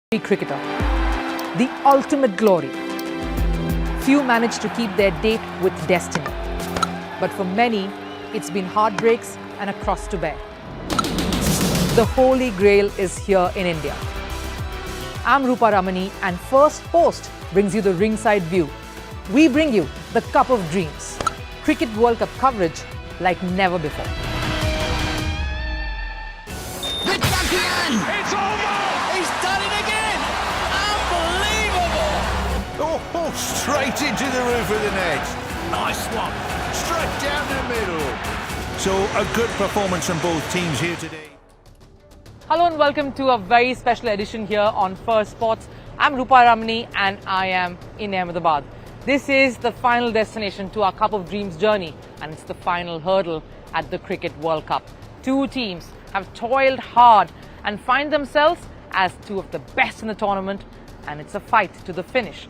Cricketer, the ultimate glory. Few manage to keep their date with destiny. But for many, it's been heartbreaks and a cross to bear. The Holy Grail is here in India. I'm Rupha Ramani and Firstpost brings you the ringside view. We bring you the Cup of Dreams. Cricket World Cup coverage like never before. It's over! He's done it again! Unbelievable! Oh, straight into the roof of the net. Nice one. Straight down the middle. So a good performance from both teams here today. Hello and welcome to a very special edition here on Firstpost. I'm Rupha Ramani and I am in Ahmedabad. This is the final destination to our Cup of Dreams journey, and it's the final hurdle at the Cricket World Cup. Two teams have toiled hard and find themselves as two of the best in the tournament, and it's a fight to the finish.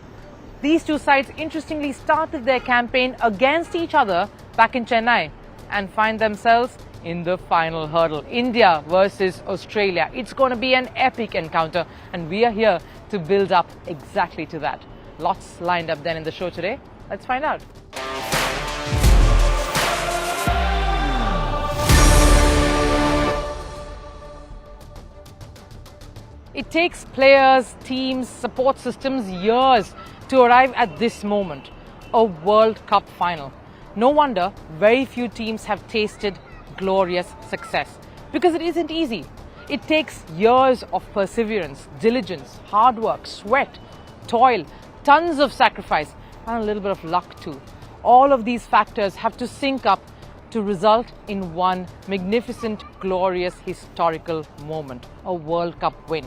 These two sides interestingly started their campaign against each other back in Chennai and find themselves in the final hurdle. India versus Australia. It's going to be an epic encounter, and we are here to build up exactly to that. Lots lined up then in the show today. Let's find out. It takes players, teams, support systems years to arrive at this moment, a World Cup final. No wonder very few teams have tasted glorious success, because it isn't easy. It takes years of perseverance, diligence, hard work, sweat, toil, tons of sacrifice, and a little bit of luck too. All of these factors have to sync up to result in one magnificent, glorious, historical moment, a World Cup win.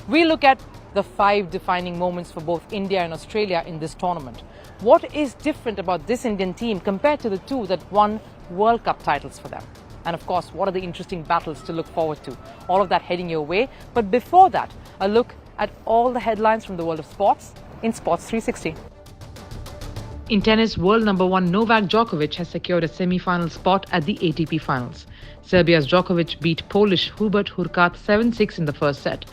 We look at the 5 defining moments for both India and Australia in this tournament. What is different about this Indian team compared to the two that won World Cup titles for them? And of course, what are the interesting battles to look forward to? All of that heading your way. But before that, a look at all the headlines from the world of sports in Sports 360. In tennis, world number 1 Novak Djokovic has secured a semi-final spot at the ATP Finals. Serbia's Djokovic beat Polish Hubert Hurkacz 7-6 in the first set.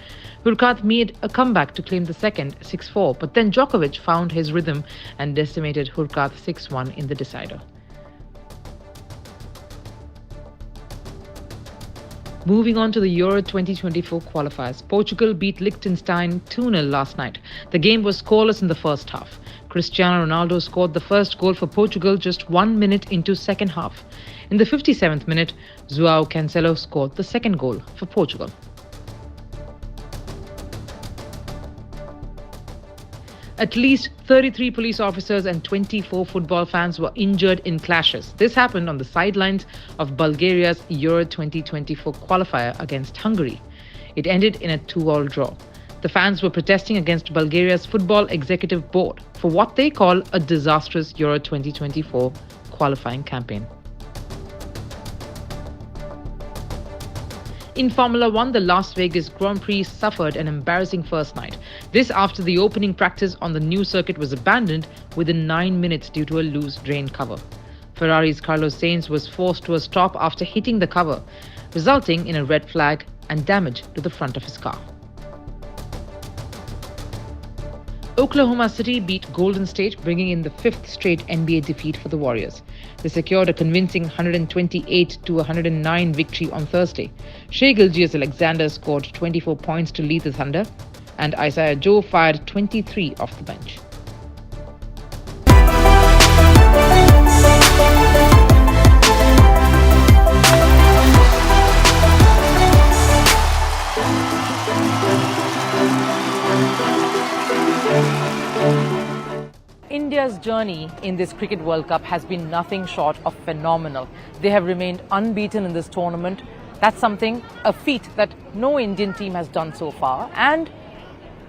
Hurkacz made a comeback to claim the second 6-4, but then Djokovic found his rhythm and decimated Hurkacz 6-1 in the decider. Moving on to the Euro 2024 qualifiers, Portugal beat Liechtenstein 2-0 last night. The game was scoreless in the first half. Cristiano Ronaldo scored the first goal for Portugal just 1 minute into second half. In the 57th minute, João Cancelo scored the second goal for Portugal. At least 33 police officers and 24 football fans were injured in clashes. This happened on the sidelines of Bulgaria's Euro 2024 qualifier against Hungary. It ended in a 2-2 draw. The fans were protesting against Bulgaria's Football Executive Board for what they call a disastrous Euro 2024 qualifying campaign. In Formula 1, the Las Vegas Grand Prix suffered an embarrassing first night. This after the opening practice on the new circuit was abandoned within 9 minutes due to a loose drain cover. Ferrari's Carlos Sainz was forced to a stop after hitting the cover, resulting in a red flag and damage to the front of his car. Oklahoma City beat Golden State, bringing in the 5th straight NBA defeat for the Warriors. They secured a convincing 128-109 victory on Thursday. Shai Gilgeous-Alexander scored 24 points to lead the Thunder, and Isaiah Joe fired 23 off the bench. India's journey in this Cricket World Cup has been nothing short of phenomenal. They have remained unbeaten in this tournament. That's a feat that no Indian team has done so far, and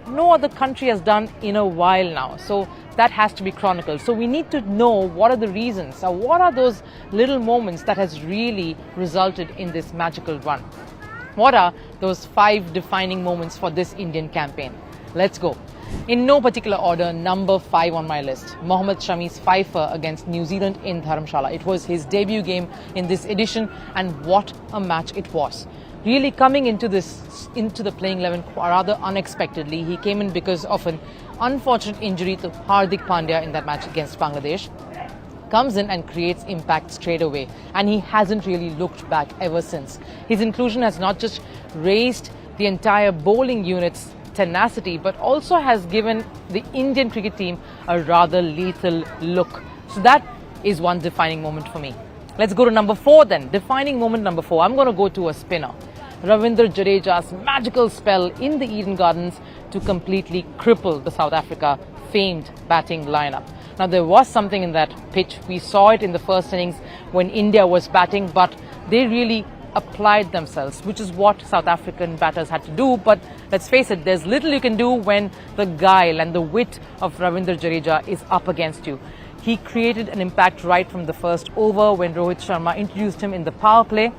no other country has done in a while now. So that has to be chronicled. So we need to know what are the reasons, or what are those little moments that has really resulted in this magical run. What are those 5 defining moments for this Indian campaign? Let's go. In no particular order, number 5 on my list, Mohammad Shami's fifer against New Zealand in Dharamshala. It was his debut game in this edition, and what a match it was. really coming into the playing 11 rather unexpectedly. He came in because of an unfortunate injury to Hardik Pandya in that match against Bangladesh. Comes in and creates impact straight away, and he hasn't really looked back ever since. His inclusion has not just raised the entire bowling unit's tenacity, but also has given the Indian cricket team a rather lethal look. So that is one defining moment for me. Let's go to number 4 then. Defining moment number 4. I'm going to go to a spinner. Ravindra Jadeja's magical spell in the Eden Gardens to completely cripple the South Africa famed batting lineup. Now, there was something in that pitch. We saw it in the first innings when India was batting, but they really applied themselves, which is what South African batters had to do. But let's face it, there's little you can do when the guile and the wit of Ravindra Jadeja is up against you. He created an impact right from the first over when Rohit Sharma introduced him in the power play,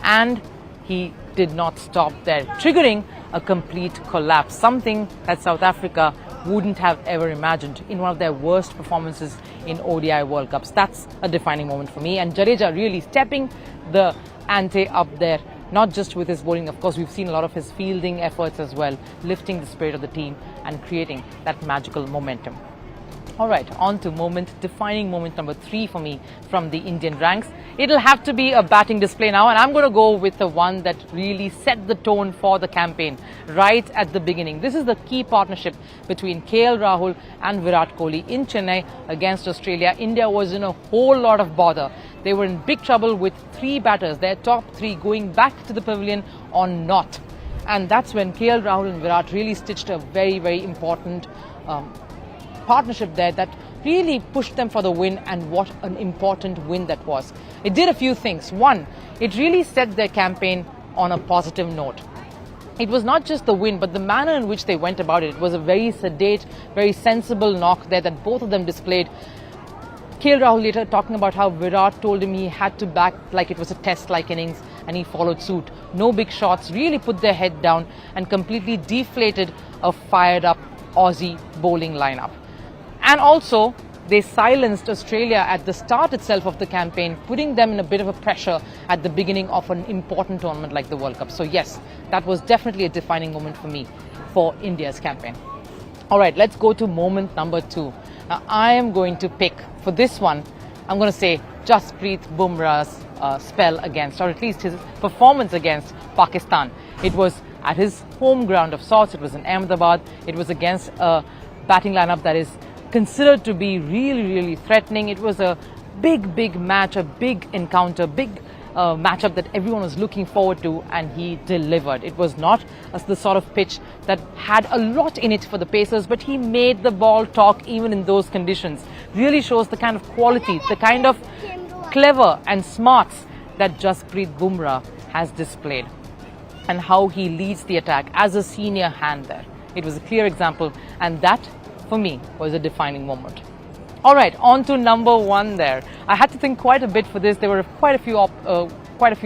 and he did not stop there, triggering a complete collapse, something that South Africa wouldn't have ever imagined in one of their worst performances in ODI World Cups. That's a defining moment for me, and Jadeja really stepping the ante up there, not just with his bowling. Of course, we've seen a lot of his fielding efforts as well, lifting the spirit of the team and creating that magical momentum. All right, on to defining moment number 3 for me from the Indian ranks. It'll have to be a batting display now, and I'm going to go with the one that really set the tone for the campaign right at the beginning. This is the key partnership between KL Rahul and Virat Kohli in Chennai against Australia. India was in a whole lot of bother. They were in big trouble with 3 batters, their top 3 going back to the pavilion or not. And that's when KL Rahul and Virat really stitched a very, very important partnership there that really pushed them for the win, and what an important win that was. It did a few things. One, it really set their campaign on a positive note. It was not just the win, but the manner in which they went about it. It was a very sedate, very sensible knock there that both of them displayed. KL Rahul later talking about how Virat told him he had to back like it was a test-like innings, and he followed suit. No big shots, really put their head down and completely deflated a fired-up Aussie bowling lineup. And also, they silenced Australia at the start itself of the campaign, putting them in a bit of a pressure at the beginning of an important tournament like the World Cup. So yes, that was definitely a defining moment for me for India's campaign. All right, let's go to moment number 2. Now, I am going to pick, for this one, I'm going to say Jasprit Bumrah's spell against, or at least his performance against Pakistan. It was at his home ground of sorts. It was in Ahmedabad. It was against a batting lineup that is considered to be really, really threatening. It was a big match, a big encounter, big matchup that everyone was looking forward to, and he delivered. It was not the sort of pitch that had a lot in it for the Pacers, but he made the ball talk even in those conditions. Really shows the kind of quality, the kind of clever and smarts that Jasprit Bumrah has displayed, and how he leads the attack as a senior hand there. It was a clear example, and that for me was a defining moment. All right, on to number 1 there. I had to think quite a bit for this. There were quite a few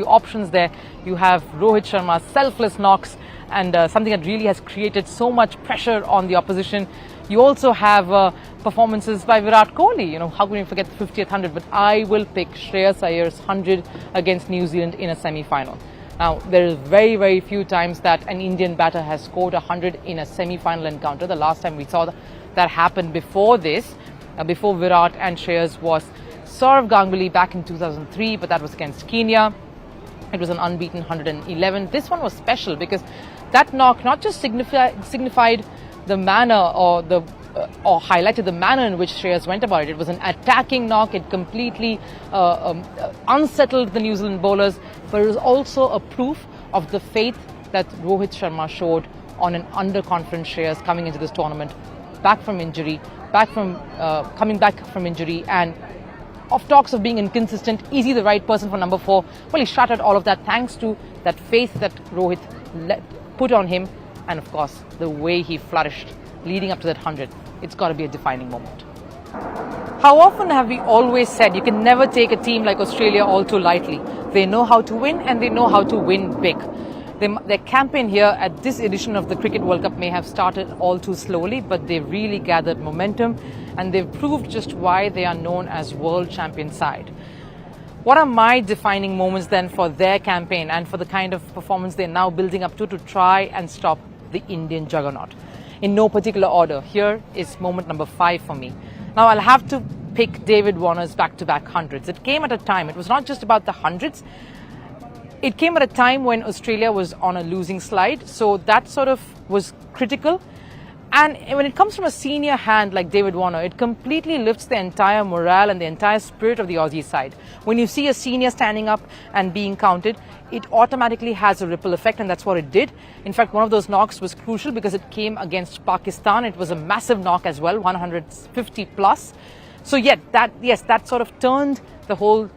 options there. You have Rohit Sharma's selfless knocks, and something that really has created so much pressure on the opposition. You also have performances by Virat Kohli. You know, how can you forget the 50th 100? But I will pick Shreyas Iyer's 100 against New Zealand in a semi-final. Now, there is very, very few times that an Indian batter has scored 100 in a semi-final encounter. The last time we saw that happened before this, before Virat and Shreyas, was Sourav Ganguly back in 2003, but that was against Kenya. It was an unbeaten 111. This one was special because that knock not just signified the manner or highlighted the manner in which Shreyas went about it. It was an attacking knock. It completely unsettled the New Zealand bowlers, but it was also a proof of the faith that Rohit Sharma showed on an underconfident Shreyas coming into this tournament, coming back from injury, and of talks of being inconsistent. Is he the right person for number 4? Well, he shattered all of that thanks to that faith that Rohit put on him, and of course the way he flourished leading up to that 100. It's got to be a defining moment. How often have we always said you can never take a team like Australia all too lightly? They know how to win, and they know how to win big. Their campaign here at this edition of the Cricket World Cup may have started all too slowly, but they've really gathered momentum, and they've proved just why they are known as world champion side. What are my defining moments then for their campaign and for the kind of performance they're now building up to try and stop the Indian juggernaut? In no particular order, here is moment number 5 for me. Now I'll have to pick David Warner's back-to-back hundreds. It came at a time, it was not just about the hundreds, it came at a time when Australia was on a losing slide, so that sort of was critical. And when it comes from a senior hand like David Warner, it completely lifts the entire morale and the entire spirit of the Aussie side. When you see a senior standing up and being counted, it automatically has a ripple effect, and that's what it did. In fact, one of those knocks was crucial because it came against Pakistan. It was a massive knock as well, 150 plus. So that sort of turned the whole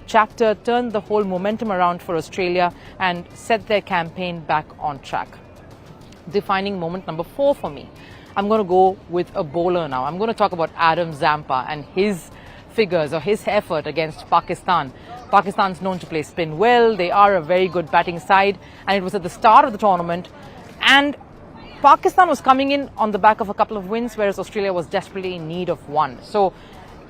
chapter, turned the whole momentum around for Australia and set their campaign back on track. Defining moment number 4 for me. I'm going to go with a bowler now. I'm going to talk about Adam Zampa and his figures or his effort against Pakistan. Pakistan's known to play spin well. They are a very good batting side, and it was at the start of the tournament, and Pakistan was coming in on the back of a couple of wins, whereas Australia was desperately in need of one. So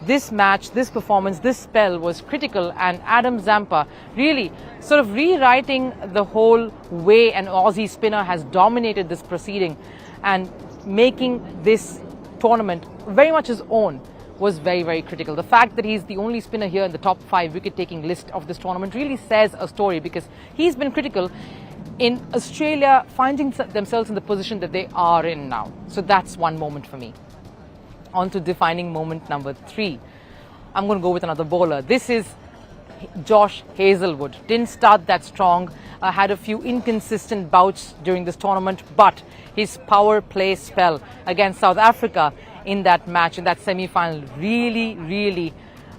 this match, this performance, this spell was critical, and Adam Zampa really sort of rewriting the whole way an Aussie spinner has dominated this proceeding and making this tournament very much his own was very, very critical. The fact that he's the only spinner here in the top 5 wicket-taking list of this tournament really says a story, because he's been critical in Australia finding themselves in the position that they are in now. So that's one moment for me. On to defining moment number 3. I'm going to go with another bowler. This is Josh Hazlewood. Didn't start that strong, had a few inconsistent bouts during this tournament, but his power play spell against South Africa in that match, in that semi-final, really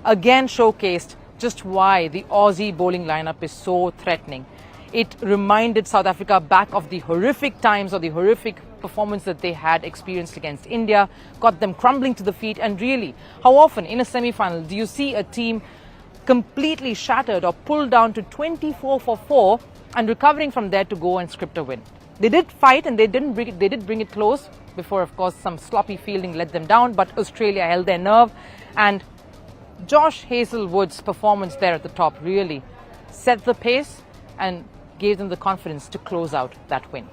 again showcased just why the Aussie bowling lineup is so threatening. It reminded South Africa back of the horrific times or the horrific performance that they had experienced against India, got them crumbling to the feet. And really, how often in a semi-final do you see a team completely shattered or pulled down to 24 for 4 and recovering from there to go and script a win? They did fight, and they did bring it close before, of course, some sloppy fielding let them down, but Australia held their nerve, and Josh Hazlewood's performance there at the top really set the pace and gave them the confidence to close out that win.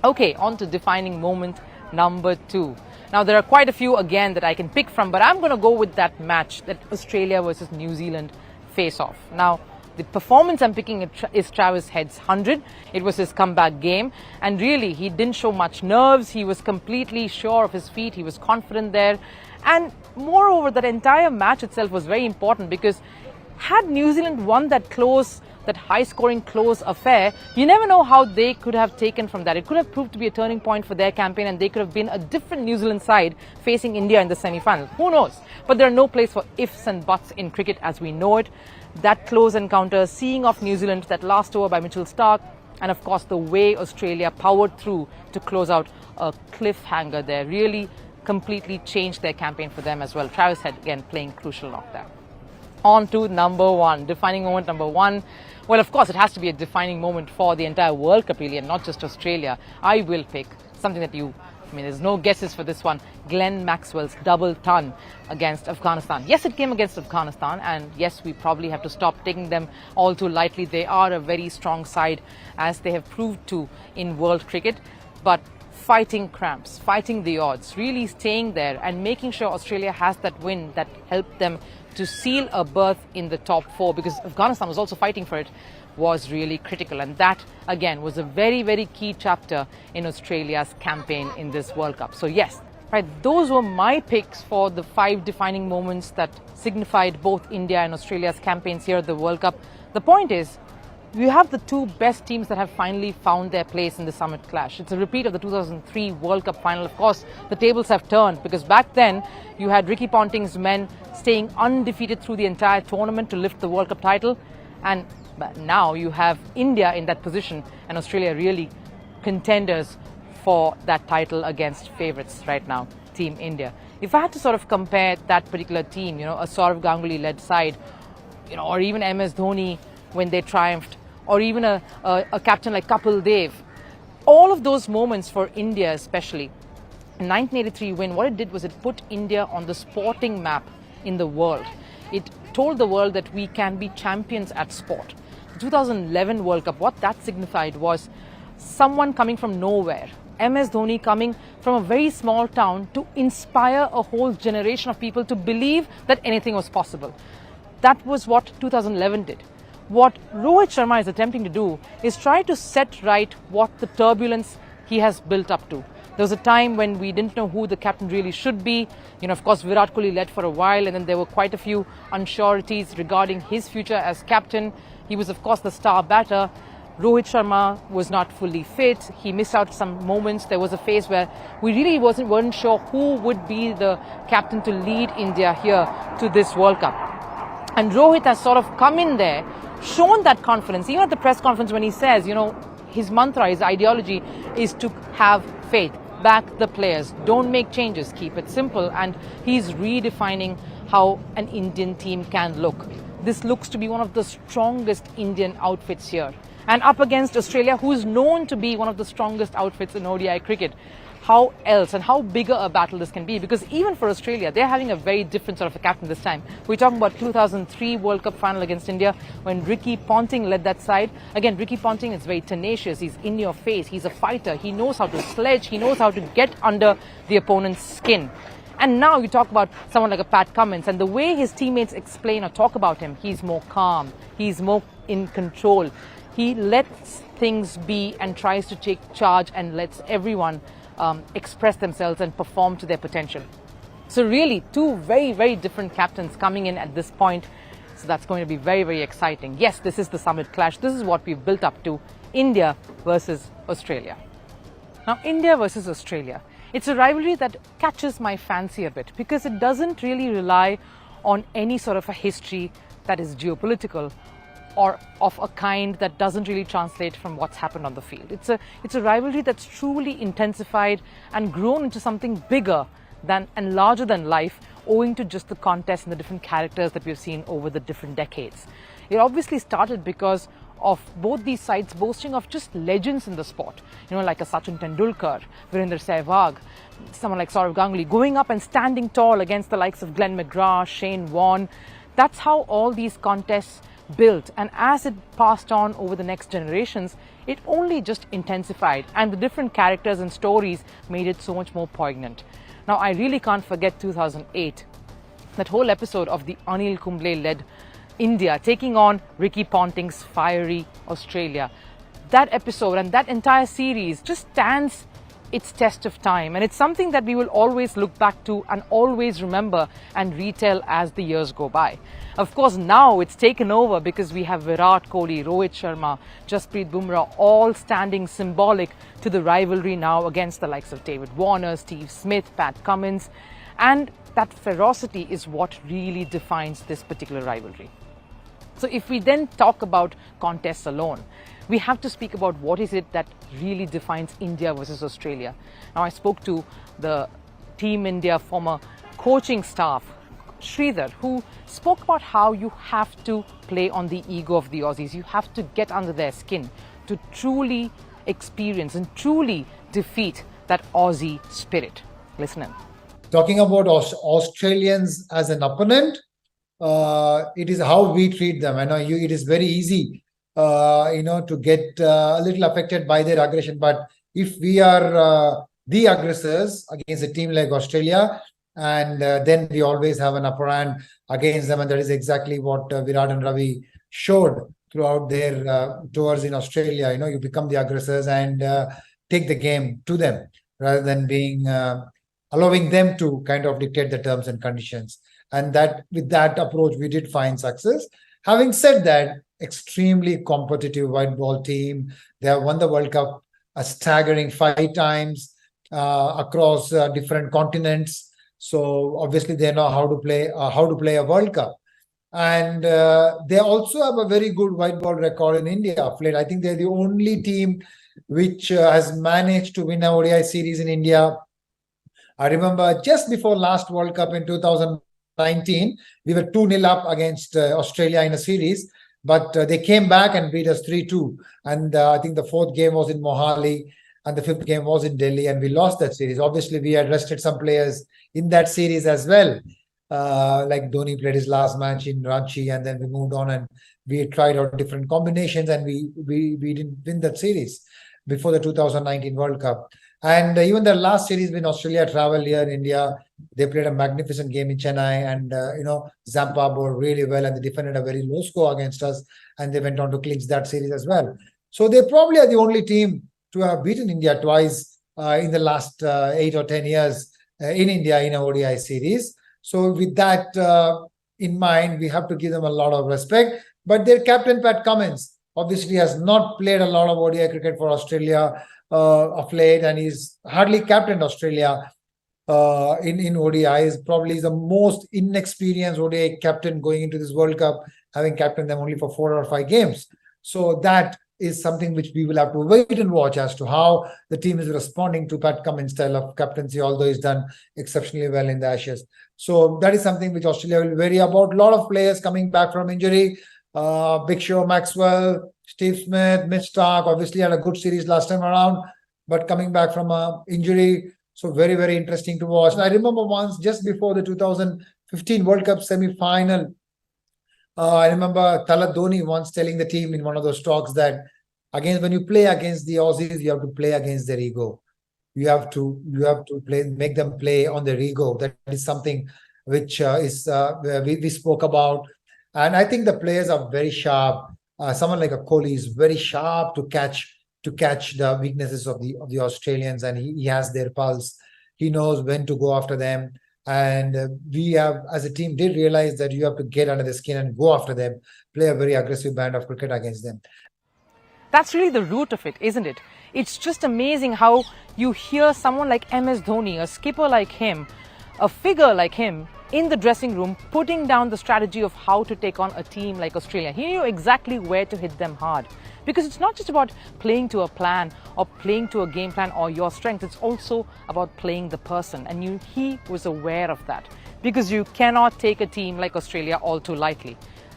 Okay, on to defining moment number 2. Now, there are quite a few again that I can pick from, but I'm going to go with that match, that Australia versus New Zealand face-off. Now, the performance I'm picking is Travis Head's 100. It was his comeback game, and really he didn't show much nerves. He was completely sure of his feet. He was confident there, and moreover, that entire match itself was very important, because had New Zealand won that high-scoring close affair, you never know how they could have taken from that. It could have proved to be a turning point for their campaign, and they could have been a different New Zealand side facing India in the semi-final. Who knows? But there are no place for ifs and buts in cricket as we know it. That close encounter, seeing off New Zealand, that last over by Mitchell Starc, and of course the way Australia powered through to close out a cliffhanger there really completely changed their campaign for them as well. Travis Head again playing crucial knock there. On to number 1, defining moment number 1. Well, of course, it has to be a defining moment for the entire World Cup really, and not just Australia. I will pick something that there's no guesses for this one. Glenn Maxwell's double ton against Afghanistan. Yes, it came against Afghanistan, and yes, we probably have to stop taking them all too lightly. They are a very strong side, as they have proved to in world cricket, but fighting cramps, fighting the odds, really staying there and making sure Australia has that win that helped them to seal a berth in the top 4, because Afghanistan was also fighting for it, was really critical. And that, again, was a very, very key chapter in Australia's campaign in this World Cup. So yes, right, those were my picks for the 5 defining moments that signified both India and Australia's campaigns here at the World Cup. The point is, we have the 2 best teams that have finally found their place in the Summit Clash. It's a repeat of the 2003 World Cup final. Of course, the tables have turned, because back then you had Ricky Ponting's men staying undefeated through the entire tournament to lift the World Cup title, and now you have India in that position and Australia really contenders for that title against favourites right now, Team India. If I had to sort of compare that particular team, a Saurav Ganguly-led side, or even MS Dhoni when they triumphed, or even a captain like Kapil Dev, all of those moments for India especially, in 1983 win, what it did was it put India on the sporting map in the world. It told the world that we can be champions at sport. The 2011 World Cup, what that signified was someone coming from nowhere, MS Dhoni coming from a very small town to inspire a whole generation of people to believe that anything was possible. That was what 2011 did. What Rohit Sharma is attempting to do is try to set right what the turbulence he has built up to. There was a time when we didn't know who the captain really should be. Of course, Virat Kohli led for a while, and then there were quite a few unsureties regarding his future as captain. He was, of course, the star batter. Rohit Sharma was not fully fit. He missed out some moments. There was a phase where we really weren't sure who would be the captain to lead India here to this World Cup. And Rohit has sort of come in there, shown that confidence, even at the press conference when he says, his mantra, his ideology is to have faith, back the players, don't make changes, keep it simple. And he's redefining how an Indian team can look. This looks to be one of the strongest Indian outfits here. And up against Australia, who is known to be one of the strongest outfits in ODI cricket. How else and how bigger a battle this can be? Because even for Australia, they're having a very different sort of a captain this time. We're talking about 2003 World Cup final against India when Ricky Ponting led that side. Again, Ricky Ponting is very tenacious. He's in your face. He's a fighter. He knows how to sledge. He knows how to get under the opponent's skin. And now you talk about someone like a Pat Cummins, and the way his teammates explain or talk about him, he's more calm. He's more in control. He lets things be and tries to take charge and lets everyone express themselves and perform to their potential. So really, two very, very different captains coming in at this point. So that's going to be very, very exciting. Yes, this is the summit clash. This is what we've built up to. India versus Australia. Now, India versus Australia. It's a rivalry that catches my fancy a bit because it doesn't really rely on any sort of a history that is geopolitical or of a kind that doesn't really translate from what's happened on the field. It's a rivalry that's truly intensified and grown into something bigger than and larger than life, owing to just the contest and the different characters that we've seen over the different decades. It obviously started because of both these sides boasting of just legends in the sport, like a Sachin Tendulkar, Virender Sehwag, someone like Sourav Ganguly, going up and standing tall against the likes of Glenn McGrath, Shane Warne. That's how all these contests built, and as it passed on over the next generations, it only just intensified, and the different characters and stories made it so much more poignant. Now, I really can't forget 2008, that whole episode of the Anil Kumble-led India taking on Ricky Ponting's fiery Australia. That episode and that entire series just stands its test of time, and it's something that we will always look back to and always remember and retell as the years go by. Of course, now it's taken over because we have Virat Kohli, Rohit Sharma, Jasprit Bumrah all standing symbolic to the rivalry now against the likes of David Warner, Steve Smith, Pat Cummins, and that ferocity is what really defines this particular rivalry. So if we then talk about contests alone, we have to speak about what is it that really defines India versus Australia. Now, I spoke to the Team India former coaching staff, Sridhar, who spoke about how you have to play on the ego of the Aussies. You have to get under their skin to truly experience and truly defeat that Aussie spirit. Listen in. Talking about Australians as an opponent, it is how we treat them. I know it is very easy to get a little affected by their aggression. But if we are the aggressors against a team like Australia, and then we always have an upper hand against them. And that is exactly what Virat and Ravi showed throughout their tours in Australia. You become the aggressors and take the game to them rather than allowing them to kind of dictate the terms and conditions. And that with that approach, we did find success. Having said that, extremely competitive white ball team. They have won the World Cup a staggering 5 times across different continents. So obviously they know how to play a World Cup. And they also have a very good white ball record in India of late. I think they're the only team which has managed to win an ODI series in India. I remember just before last World Cup in 2019, we were 2-0 up against Australia in a series, but they came back and beat us 3-2. And I think the 4th game was in Mohali and the 5th game was in Delhi, and we lost that series. Obviously, we had rested some players in that series as well. Like Dhoni played his last match in Ranchi, and then we moved on and we tried out different combinations, and we didn't win that series before the 2019 World Cup. And even the last series when Australia traveled here in India, they played a magnificent game in Chennai, and Zampa bowled really well, and they defended a very low score against us, and they went on to clinch that series as well. So they probably are the only team to have beaten India twice in the last 8 or 10 years in India in a ODI series. So with that in mind, we have to give them a lot of respect. But their captain, Pat Cummins, obviously has not played a lot of ODI cricket for Australia of late, and he's hardly captained Australia in ODIs. Probably the most inexperienced ODI captain going into this World Cup, having captained them only for 4 or 5 games. So that is something which we will have to wait and watch as to how the team is responding to Pat Cummins' style of captaincy, although he's done exceptionally well in the Ashes. So that is something which Australia will worry about. A lot of players coming back from injury. Big Show, Maxwell, Steve Smith, Mitch Stark obviously had a good series last time around, but coming back from injury. So very, very interesting to watch. And I remember once, just before the 2015 World Cup semi-final, I remember Talat Dhoni once telling the team in one of those talks that when you play against the Aussies, you have to play against their ego. You have to make them play on their ego. That is something which we spoke about. And I think the players are very sharp. Someone like a Kohli is very sharp to catch the weaknesses of the Australians, and he has their pulse. He knows when to go after them. And we have, as a team, did realize that you have to get under the skin and go after them, play a very aggressive brand of cricket against them. That's really the root of it, isn't it? It's just amazing how you hear someone like MS Dhoni, a skipper like him, a figure like him, in the dressing room, putting down the strategy of how to take on a team like Australia. He knew exactly where to hit them hard. Because it's not just about playing to a plan or playing to a game plan or your strength. It's also about playing the person. And he was aware of that. Because you cannot take a team like Australia all too lightly.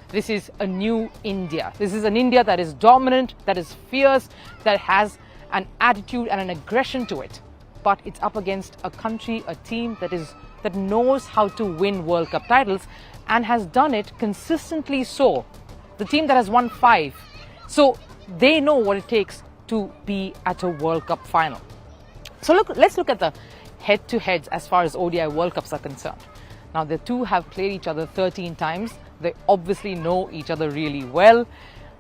This is a new India. This is an India that is dominant, that is fierce, that has an attitude and an aggression to it. But it's up against a country, a team that knows how to win World Cup titles and has done it consistently so. The team that has won 5. So they know what it takes to be at a World Cup final. So let's look at the head-to-heads as far as ODI World Cups are concerned. Now the two have played each other 13 times. They obviously know each other really well.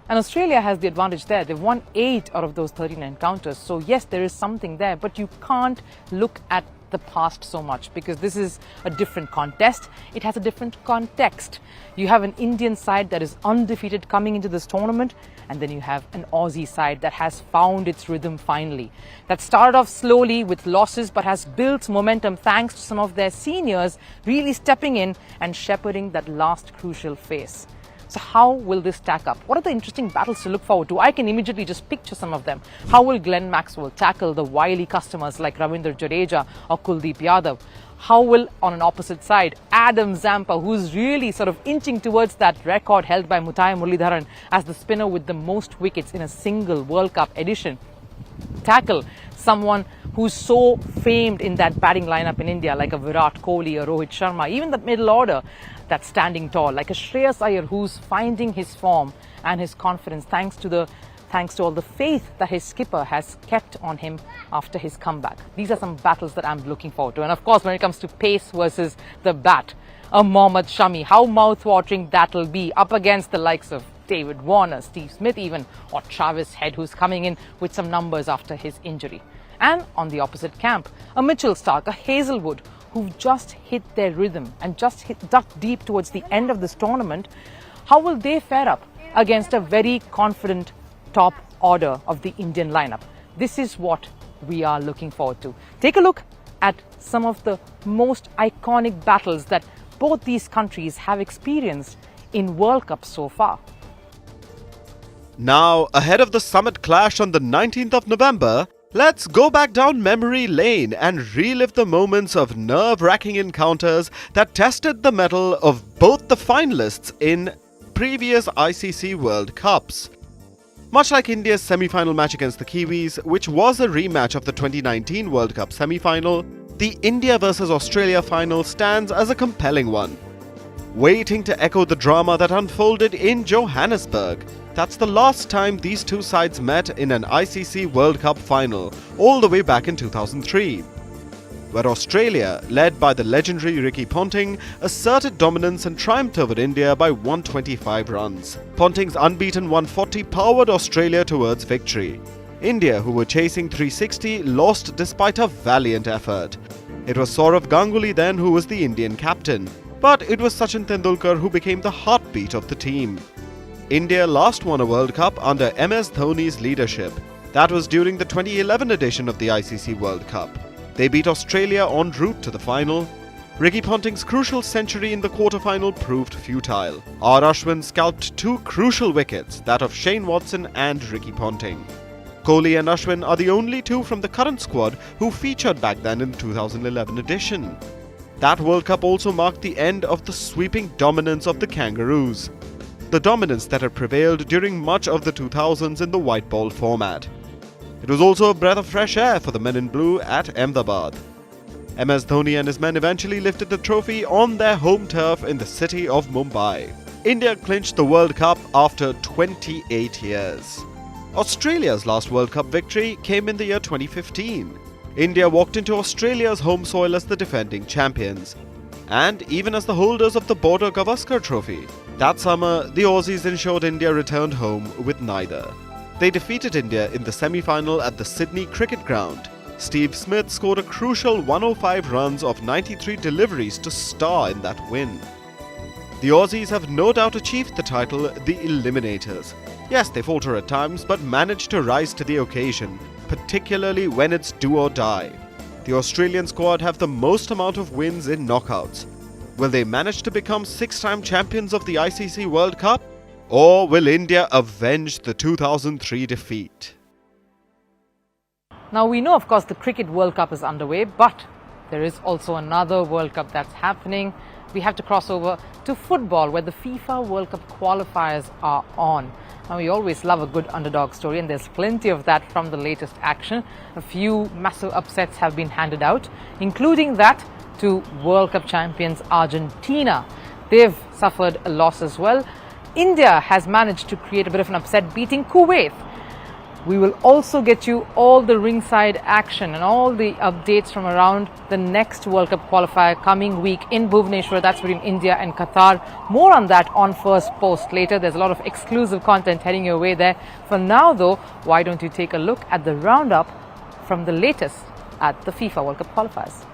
And Australia has the advantage there. They've won 8 out of those 13 encounters. So yes, there is something there, but you can't look at the past so much because this is a different contest. It has a different context. You have an Indian side that is undefeated coming into this tournament, and then you have an Aussie side that has found its rhythm finally. That started off slowly with losses but has built momentum thanks to some of their seniors really stepping in and shepherding that last crucial phase. So how will this stack up? What are the interesting battles to look forward to? I can immediately just picture some of them. How will Glenn Maxwell tackle the wily customers like Ravindra Jadeja or Kuldeep Yadav? How will, on an opposite side, Adam Zampa, who's really sort of inching towards that record held by Muttiah Muralidharan as the spinner with the most wickets in a single World Cup edition, tackle someone who's so famed in that batting lineup in India, like a Virat Kohli or Rohit Sharma, even the middle order that's standing tall, like a Shreyas Iyer who's finding his form and his confidence thanks to all the faith that his skipper has kept on him after his comeback. These are some battles that I'm looking forward to. And of course, when it comes to pace versus the bat, a Mohammad Shami, how mouth-watering that'll be up against the likes of David Warner, Steve Smith even, or Travis Head, who's coming in with some numbers after his injury. And on the opposite camp, a Mitchell Stark, a Hazelwood, who've just hit their rhythm and just ducked deep towards the end of this tournament. How will they fare up against a very confident top order of the Indian lineup? This is what we are looking forward to. Take a look at some of the most iconic battles that both these countries have experienced in World Cups so far. Now, ahead of the summit clash on the 19th of November, let's go back down memory lane and relive the moments of nerve-wracking encounters that tested the mettle of both the finalists in previous ICC World Cups. Much like India's semi-final match against the Kiwis, which was a rematch of the 2019 World Cup semi-final, the India vs Australia final stands as a compelling one, waiting to echo the drama that unfolded in Johannesburg. That's the last time these two sides met in an ICC World Cup final, all the way back in 2003, where Australia, led by the legendary Ricky Ponting, asserted dominance and triumphed over India by 125 runs. Ponting's unbeaten 140 powered Australia towards victory. India, who were chasing 360, lost despite a valiant effort. It was Sourav Ganguly then who was the Indian captain, but it was Sachin Tendulkar who became the heartbeat of the team. India last won a World Cup under MS Dhoni's leadership. That was during the 2011 edition of the ICC World Cup. They beat Australia en route to the final. Ricky Ponting's crucial century in the quarter-final proved futile. R. Ashwin scalped two crucial wickets, that of Shane Watson and Ricky Ponting. Kohli and Ashwin are the only two from the current squad who featured back then in the 2011 edition. That World Cup also marked the end of the sweeping dominance of the Kangaroos, the dominance that had prevailed during much of the 2000s in the white ball format. It was also a breath of fresh air for the men in blue at Ahmedabad. MS Dhoni and his men eventually lifted the trophy on their home turf in the city of Mumbai. India clinched the World Cup after 28 years. Australia's last World Cup victory came in the year 2015. India walked into Australia's home soil as the defending champions, and even as the holders of the Border Gavaskar Trophy. That summer, the Aussies ensured India returned home with neither. They defeated India in the semi-final at the Sydney Cricket Ground. Steve Smith scored a crucial 105 runs of 93 deliveries to star in that win. The Aussies have no doubt achieved the title the Eliminators. Yes, they falter at times, but manage to rise to the occasion, particularly when it's do or die. The Australian squad have the most amount of wins in knockouts. Will they manage to become six-time champions of the ICC World Cup? Or will India avenge the 2003 defeat? Now we know, of course, the Cricket World Cup is underway, but there is also another World Cup that's happening. We have to cross over to football, where the FIFA World Cup qualifiers are on. Now, we always love a good underdog story, and there's plenty of that from the latest action. A few massive upsets have been handed out, including that to World Cup champions Argentina. They've suffered a loss as well. India has managed to create a bit of an upset, beating Kuwait. We will also get you all the ringside action and all the updates from around the next World Cup qualifier coming week in Bhubaneswar. That's between India and Qatar. More on that on Firstpost later. There's a lot of exclusive content heading your way there. For now, though, why don't you take a look at the roundup from the latest at the FIFA World Cup qualifiers.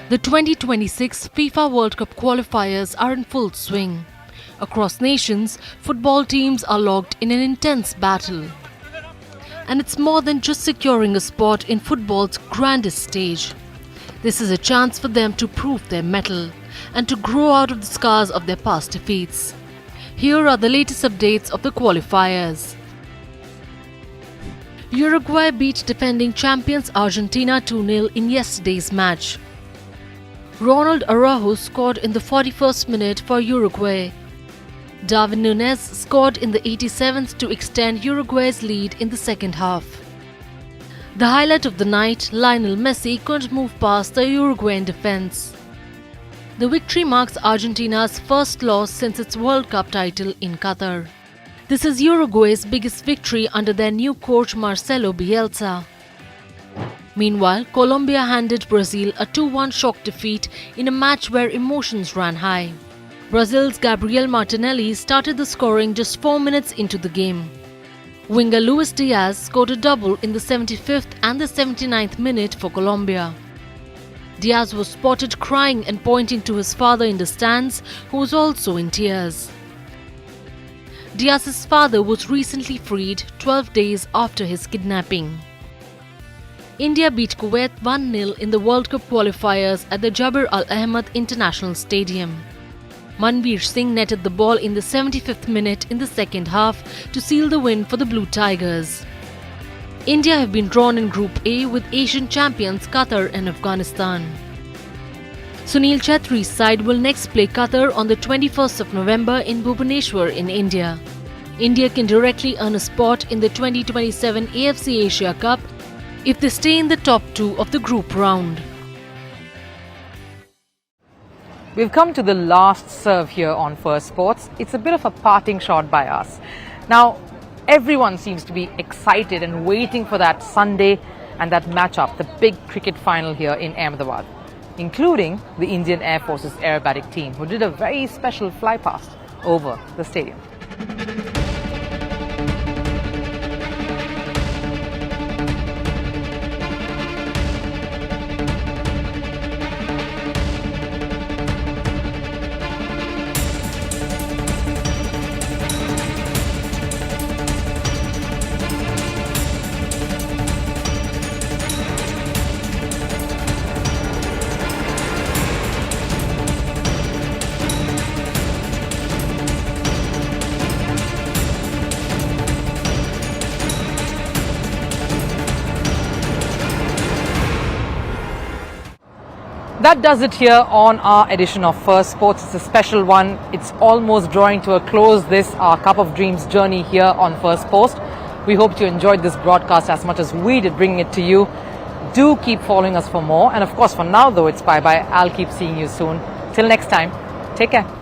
The 2026 FIFA World Cup qualifiers are in full swing. Across nations, football teams are locked in an intense battle. And it's more than just securing a spot in football's grandest stage. This is a chance for them to prove their mettle and to grow out of the scars of their past defeats. Here are the latest updates of the qualifiers. Uruguay beat defending champions Argentina 2-0 in yesterday's match. Ronald Araujo scored in the 41st minute for Uruguay. Darwin Núñez scored in the 87th to extend Uruguay's lead in the second half. The highlight of the night, Lionel Messi couldn't move past the Uruguayan defense. The victory marks Argentina's first loss since its World Cup title in Qatar. This is Uruguay's biggest victory under their new coach Marcelo Bielsa. Meanwhile, Colombia handed Brazil a 2-1 shock defeat in a match where emotions ran high. Brazil's Gabriel Martinelli started the scoring just 4 minutes into the game. Winger Luis Diaz scored a double in the 75th and the 79th minute for Colombia. Diaz was spotted crying and pointing to his father in the stands, who was also in tears. Diaz's father was recently freed 12 days after his kidnapping. India beat Kuwait 1-0 in the World Cup qualifiers at the Jabir Al Ahmed International Stadium. Manveer Singh netted the ball in the 75th minute in the second half to seal the win for the Blue Tigers. India have been drawn in Group A with Asian champions Qatar and Afghanistan. Sunil Chhetri's side will next play Qatar on the 21st of November in Bhubaneswar in India. India can directly earn a spot in the 2027 AFC Asia Cup if they stay in the top 2 of the group round. We've come to the last serve here on Firstpost. It's a bit of a parting shot by us. Now, everyone seems to be excited and waiting for that Sunday and that matchup, the big cricket final here in Ahmedabad, including the Indian Air Force's aerobatic team, who did a very special fly past over the stadium. That does it here on our edition of Firstpost. It's a special one. It's almost drawing to a close, our Cup of Dreams journey here on Firstpost. We hope you enjoyed this broadcast as much as we did bringing it to you. Do keep following us for more. And of course, for now though, it's bye-bye. I'll keep seeing you soon. Till next time, take care.